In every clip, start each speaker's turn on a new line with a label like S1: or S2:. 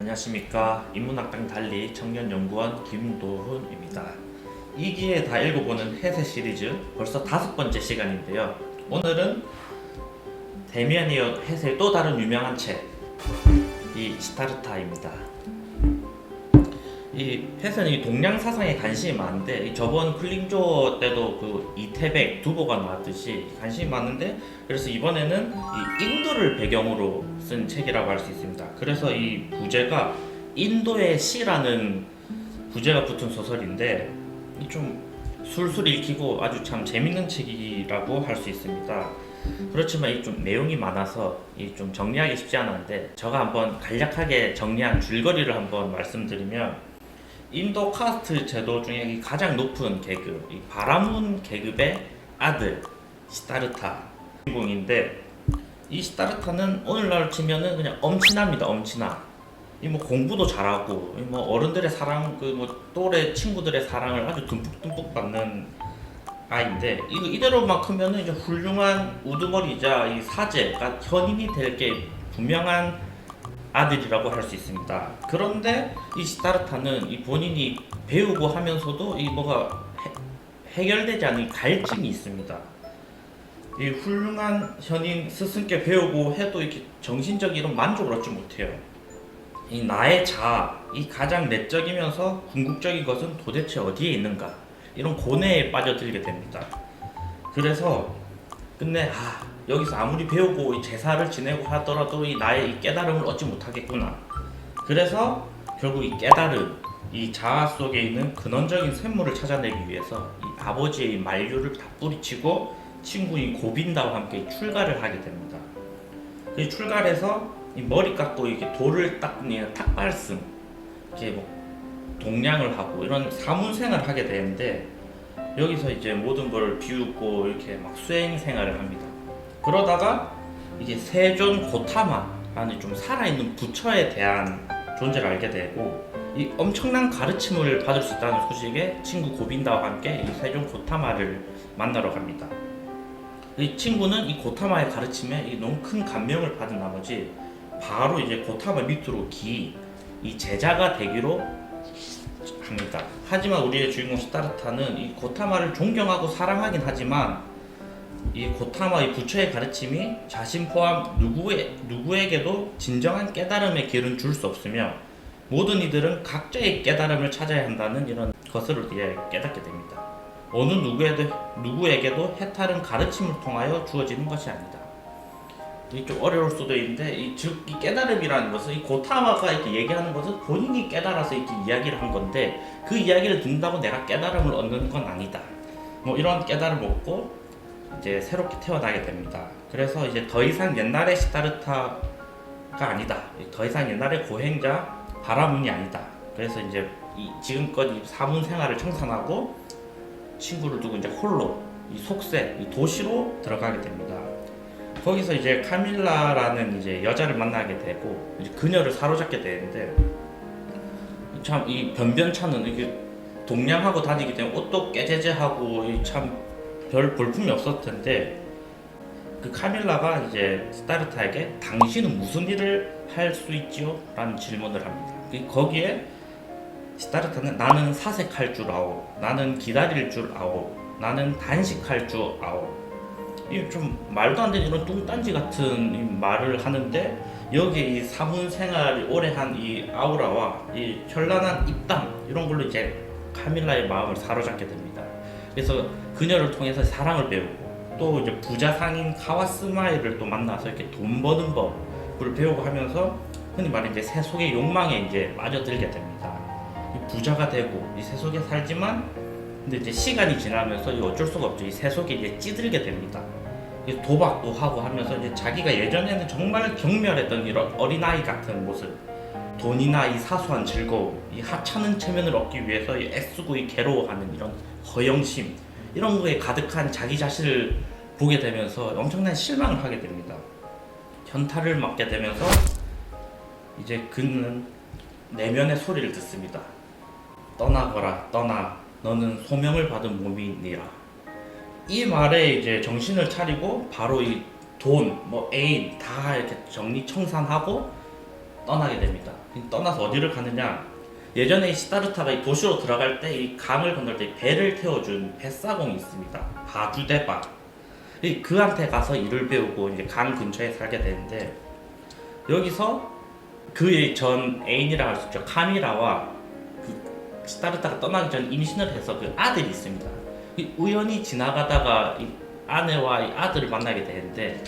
S1: 안녕하십니까. 인문학당 달리 청년연구원 김도훈입니다. 2기에 다 읽어보는 해세 시리즈 벌써 5번째 시간인데요. 오늘은 데미안 해세의 또 다른 유명한 책, 이 시타르타입니다. 이 해세는 이 동양 사상에 관심이 많은데, 이 저번 클링조어 때도 그 이태백 두보가 나왔듯이 관심이 많은데, 그래서 이번에는 이 인도를 배경으로 쓴 책이라고 할 수 있습니다. 그래서 이 부제가 인도의 시라는 부제가 붙은 소설인데, 이 좀 술술 읽히고 아주 참 재밌는 책이라고 할 수 있습니다. 그렇지만 이 좀 내용이 많아서 이 좀 정리하기 쉽지 않았는데, 제가 한번 간략하게 정리한 줄거리를 한번 말씀드리면, 인도 카스트 제도 중에 이 가장 높은 계급, 이 바라문 계급의 아들 시타르타 주인공인데, 이 시타르타는 오늘날 치면은 그냥 엄친아입니다. 엄친아. 이 뭐 공부도 잘하고, 이 뭐 어른들의 사랑, 그 뭐 또래 친구들의 사랑을 아주 듬뿍듬뿍 받는 아이인데, 이거 이대로만 크면은 이제 훌륭한 우두머리자 이 사제가 현인이 될 게 분명한 아들이라고 할 수 있습니다. 그런데 이 시타르타는 이 본인이 배우고 하면서도 이 뭐가 해결되지 않은 갈증이 있습니다. 이 훌륭한 현인 스승께 배우고 해도 이렇게 정신적인 이런 만족을 얻지 못해요. 이 나의 자아, 이 가장 내적이면서 궁극적인 것은 도대체 어디에 있는가? 이런 고뇌에 빠져들게 됩니다. 그래서 끝내 여기서 아무리 배우고 이 제사를 지내고 하더라도 이 나의 이 깨달음을 얻지 못하겠구나. 그래서 결국 이 깨달음, 이 자아 속에 있는 근원적인 샘물을 찾아내기 위해서 이 아버지의 만류를 다 뿌리치고 친구인 고빈다와 함께 출가를 하게 됩니다. 그 출가해서 이 머리 깎고 이렇게 돌을 닦는 탁발승, 이렇게 뭐 동량을 하고 이런 사문생활을 하게 되는데, 여기서 이제 모든 걸 비우고 이렇게 막 수행 생활을 합니다. 그러다가 이게 세존 고타마라는 좀 살아있는 부처에 대한 존재를 알게 되고, 이 엄청난 가르침을 받을 수 있다는 소식에 친구 고빈다와 함께 이 세존 고타마를 만나러 갑니다. 이 친구는 이 고타마의 가르침에 이 너무 큰 감명을 받은 나머지 바로 이제 고타마 밑으로 이 제자가 되기로 합니다. 하지만 우리의 주인공 시타르타는 이 고타마를 존경하고 사랑하긴 하지만, 이 고타마 이 부처의 가르침이 자신 포함 누구에게도 진정한 깨달음의 길은 줄 수 없으며, 모든 이들은 각자의 깨달음을 찾아야 한다는 이런 것을 깨닫게 됩니다. 어느 누구에게도 해탈은 가르침을 통하여 주어지는 것이 아니다. 이게 좀 어려울 수도 있는데, 이 깨달음이라는 것은 이 고타마가 이렇게 얘기하는 것은 본인이 깨달아서 이렇게 이야기를 한 건데, 그 이야기를 듣는다고 내가 깨달음을 얻는 건 아니다. 뭐 이런 깨달음을 얻고 이제 새롭게 태어나게 됩니다. 그래서 이제 더 이상 옛날의 시타르타가 아니다. 더 이상 옛날의 고행자 바라문이 아니다. 그래서 이제 지금껏 이 사문 생활을 청산하고 친구를 두고 이제 홀로 이 속세, 이 도시로 들어가게 됩니다. 거기서 이제 카밀라라는 이제 여자를 만나게 되고, 이제 그녀를 사로잡게 되는데, 참 이 변변찮은 이게 동냥하고 다니기 때문에 옷도 깨제제하고 참 별 볼품이 없었을 텐데, 그 카밀라가 이제 시타르타에게 당신은 무슨 일을 할 수 있지요? 라는 질문을 합니다. 거기에 시타르타는 나는 사색할 줄 아오, 나는 기다릴 줄 아오, 나는 단식할 줄 아오. 이 좀 말도 안 되는 이런 뚱딴지 같은 말을 하는데, 여기에 이 사문 생활이 오래 한 이 아우라와 이 현란한 입담, 이런 걸로 이제 카밀라의 마음을 사로잡게 됩니다. 그래서 그녀를 통해서 사랑을 배우고, 또 이제 부자 상인 카와스마이를 또 만나서 이렇게 돈 버는 법을 배우고 하면서 흔히 말해 이제 세속의 욕망에 이제 빠져들게 됩니다. 부자가 되고 이 세속에 살지만, 근데 이제 시간이 지나면서 어쩔 수가 없죠. 이 세속에 이제 찌들게 됩니다. 도박도 하고 하면서 이제 자기가 예전에는 정말 경멸했던 이런 어린아이 같은 모습, 돈이나 이 사소한 즐거움, 이 하찮은 체면을 얻기 위해서 애쓰고 괴로워하는 이런 허영심, 이런 거에 가득한 자기 자신을 보게 되면서 엄청난 실망을 하게 됩니다. 현타를 맞게 되면서 이제 그는 내면의 소리를 듣습니다. 떠나거라, 떠나. 너는 소명을 받은 몸이니라. 이 말에 이제 정신을 차리고 바로 이 돈, 뭐 애인 다 이렇게 정리청산하고 떠나게 됩니다. 떠나서 어디를 가느냐? 예전에 이 시다르타가 이 도시로 들어갈 때 이 강을 건널 때 배를 태워준 뱃사공이 있습니다. 바주데바. 그한테 가서 일을 배우고 이제 강 근처에 살게 되는데, 여기서 그의 전 애인이라 할 수 있죠. 카미라와 그 시다르타가 떠나기 전 임신을 해서 그 아들이 있습니다. 우연히 지나가다가 이 아내와 이 아들을 만나게 되는데,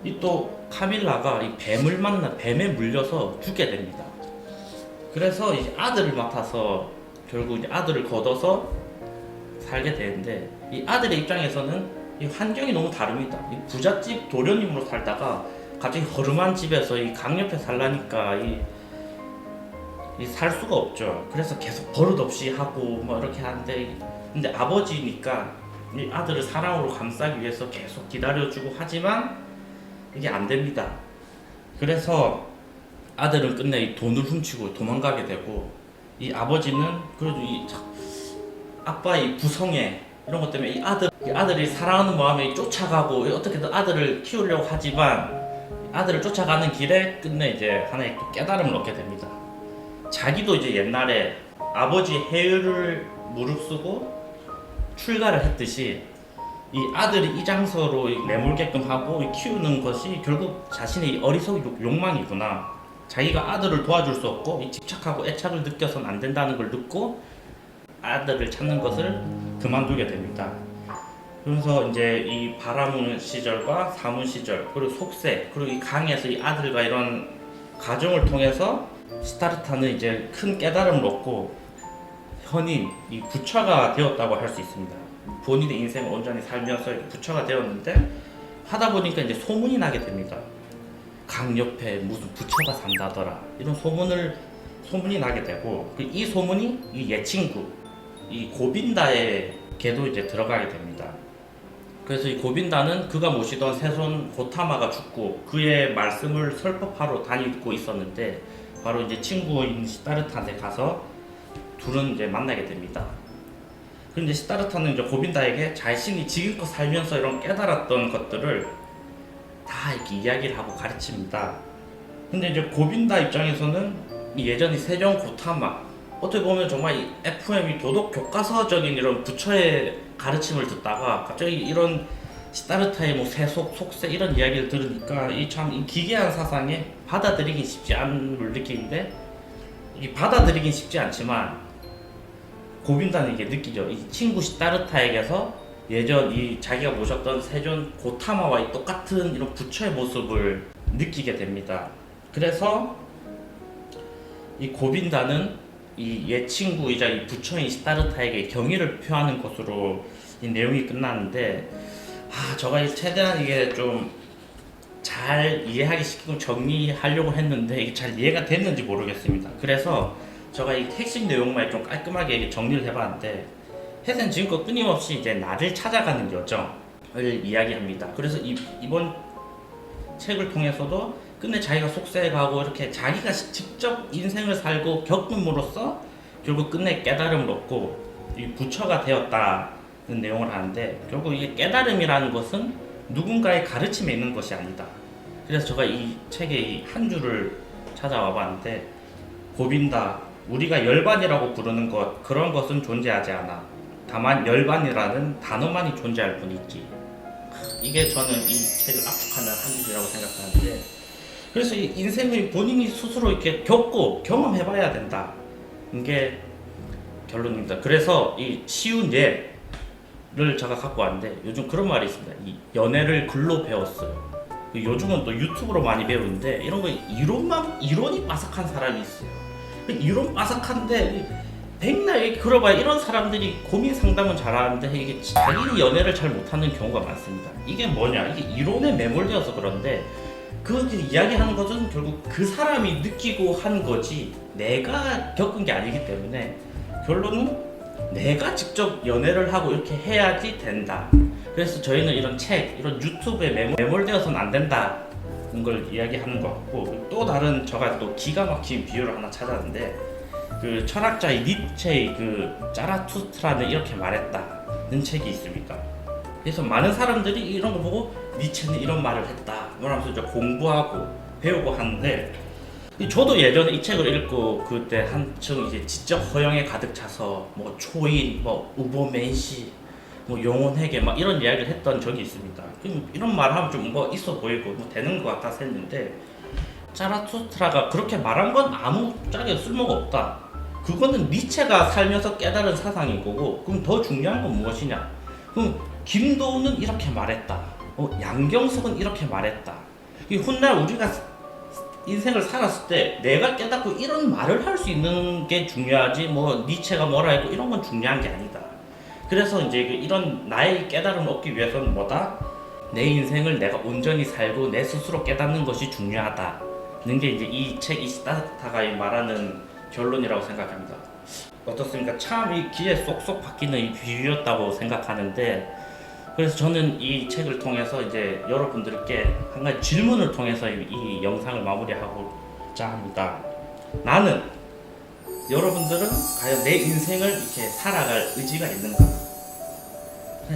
S1: 이 또 카밀라가 이 뱀에 물려서 죽게 됩니다. 그래서 이제 아들을 맡아서 결국 이제 아들을 거둬서 살게 되는데, 이 아들의 입장에서는 이 환경이 너무 다릅니다. 이 부잣집 도련님으로 살다가 갑자기 허름한 집에서 이 강 옆에 살라니까 이 살 수가 없죠. 그래서 계속 버릇없이 하고 뭐 이렇게 하는데, 근데 아버지니까 이 아들을 사랑으로 감싸기 위해서 계속 기다려주고 하지만 이게 안 됩니다. 그래서 아들은 끝내 이 돈을 훔치고 도망가게 되고, 이 아버지는 그래도 이 아빠의 부성애 이런 것 때문에 이 아들이 사랑하는 마음에 쫓아가고 어떻게든 아들을 키우려고 하지만, 아들을 쫓아가는 길에 끝내 이제 하나의 또 깨달음을 얻게 됩니다. 자기도 이제 옛날에 아버지의 해유를 무릅쓰고 출가를 했듯이 이 아들이 이 장소로 내몰게끔 하고 키우는 것이 결국 자신의 어리석은 욕망이구나. 자기가 아들을 도와줄 수 없고 집착하고 애착을 느껴서는 안 된다는 걸 듣고 아들을 찾는 것을 그만두게 됩니다. 그래서 이제 이 바라문 시절과 사문 시절, 그리고 속세, 그리고 이 강에서 이 아들과 이런 가정을 통해서 시다르타는 이제 큰 깨달음을 얻고 현인, 이 부처가 되었다고 할 수 있습니다. 본인의 인생을 온전히 살면서 부처가 되었는데, 하다 보니까 이제 소문이 나게 됩니다. 강 옆에 무슨 부처가 산다더라, 이런 소문이 나게 되고, 이 소문이 이 예친구, 이 고빈다에게도 이제 들어가게 됩니다. 그래서 이 고빈다는 그가 모시던 세손 고타마가 죽고 그의 말씀을 설법하러 다니고 있었는데, 바로 이제 친구인 시다르타한테 가서 둘은 이제 만나게 됩니다. 그런데 시다르타는 이제 고빈다에게 자신이 지금껏 살면서 이런 깨달았던 것들을 다 이렇게 이야기를 하고 가르칩니다. 근데 이제 고빈다 입장에서는 예전에 세종 고타마, 어떻게 보면 정말 이 FM이 도덕 교과서적인 이런 부처의 가르침을 듣다가 갑자기 이런 시다르타의 뭐 세속, 속세 이런 이야기를 들으니까 이 참 기괴한 사상에 받아들이긴 쉽지 않은 느낌인데, 이 받아들이긴 쉽지 않지만 고빈다는 이게 느끼죠. 이 친구 시다르타에게서 예전 이 자기가 모셨던 세존 고타마와 이 똑같은 이런 부처의 모습을 느끼게 됩니다. 그래서 이 고빈다는 이 옛 친구이자 이 부처인 시다르타에게 경의를 표하는 것으로 이 내용이 끝나는데, 제가 최대한 이게 좀 잘 이해하기 쉽게 정리하려고 했는데 이게 잘 이해가 됐는지 모르겠습니다. 그래서 제가 이 핵심 내용만 좀 깔끔하게 정리를 해봤는데, 햇은 지금껏 끊임없이 이제 나를 찾아가는 여정을 이야기합니다. 그래서 이번 책을 통해서도 끝내 자기가 속세해가고 이렇게 자기가 직접 인생을 살고 겪음으로써 결국 끝내 깨달음을 얻고 이 부처가 되었다는 내용을 하는데, 결국 이게 깨달음이라는 것은 누군가의 가르침에 있는 것이 아니다. 그래서 제가 이 책의 이 한 줄을 찾아와 봤는데, 고빈다, 우리가 열반이라고 부르는 것, 그런 것은 존재하지 않아. 다만 열반이라는 단어만이 존재할 뿐이지. 이게 저는 이 책을 압축하는 한 줄이라고 생각하는데, 그래서 이 인생을 본인이 스스로 이렇게 겪고 경험해봐야 된다, 이게 결론입니다. 그래서 이 쉬운 예를 제가 갖고 왔는데, 요즘 그런 말이 있습니다. 이 연애를 글로 배웠어요. 요즘은 또 유튜브로 많이 배우는데, 이런 거 이론이 빠삭한 사람이 있어요. 이론 빠삭한데 백날 들어봐야 이런 사람들이 고민 상담은 잘하는데 이게 자기 연애를 잘 못하는 경우가 많습니다. 이게 뭐냐, 이게 이론에 매몰되어서 그런데, 그렇게 이야기하는 것은 결국 그 사람이 느끼고 한 거지 내가 겪은 게 아니기 때문에, 결론은 내가 직접 연애를 하고 이렇게 해야지 된다. 그래서 저희는 이런 책, 이런 유튜브에 매몰되어서는 안 된다는 걸 이야기하는 것 같고, 또 다른 제가 또 기가 막힌 비유를 하나 찾았는데, 그 철학자의 니체의 그 짜라투스트라는 이렇게 말했다는 책이 있습니다. 그래서 많은 사람들이 이런 거 보고 니체는 이런 말을 했다, 뭐라면서 이제 공부하고 배우고 하는데, 저도 예전에 이 책을 읽고 그때 한층 이제 지적 허영에 가득 차서 뭐 초인, 뭐 우보메이시, 뭐 영혼회계 막 이런 이야기를 했던 적이 있습니다. 이런 말 하면 좀 뭐 있어 보이고 뭐 되는 것 같아서 했는데 자라투스트라가 그렇게 말한 건 아무 짝에 쓸모가 없다. 그거는 니체가 살면서 깨달은 사상인 거고, 그럼 더 중요한 건 무엇이냐? 그럼 김도우는 이렇게 말했다. 양경석은 이렇게 말했다. 이 훗날 우리가 인생을 살았을 때 내가 깨닫고 이런 말을 할 수 있는 게 중요하지, 뭐 니체가 뭐라 했고 이런 건 중요한 게 아니다. 그래서 이제 이런 나의 깨달음을 얻기 위해서는 뭐다? 내 인생을 내가 온전히 살고 내 스스로 깨닫는 것이 중요하다는 게 이제 이 책 이시다타가 말하는 결론이라고 생각합니다. 어떻습니까? 참 이 귀에 쏙쏙 박히는 이 비유였다고 생각하는데, 그래서 저는 이 책을 통해서 이제 여러분들께 한 가지 질문을 통해서 이 영상을 마무리하고자 합니다. 나는, 여러분들은 과연 내 인생을 이렇게 살아갈 의지가 있는가?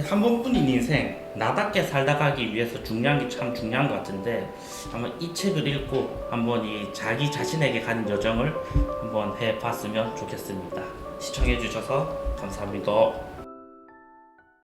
S1: 한 번뿐인 인생, 나답게 살다 가기 위해서 중요한 게 참 중요한 것 같은데, 한번 이 책을 읽고 한번 이 자기 자신에게 가는 여정을 한번 해봤으면 좋겠습니다. 시청해주셔서 감사합니다.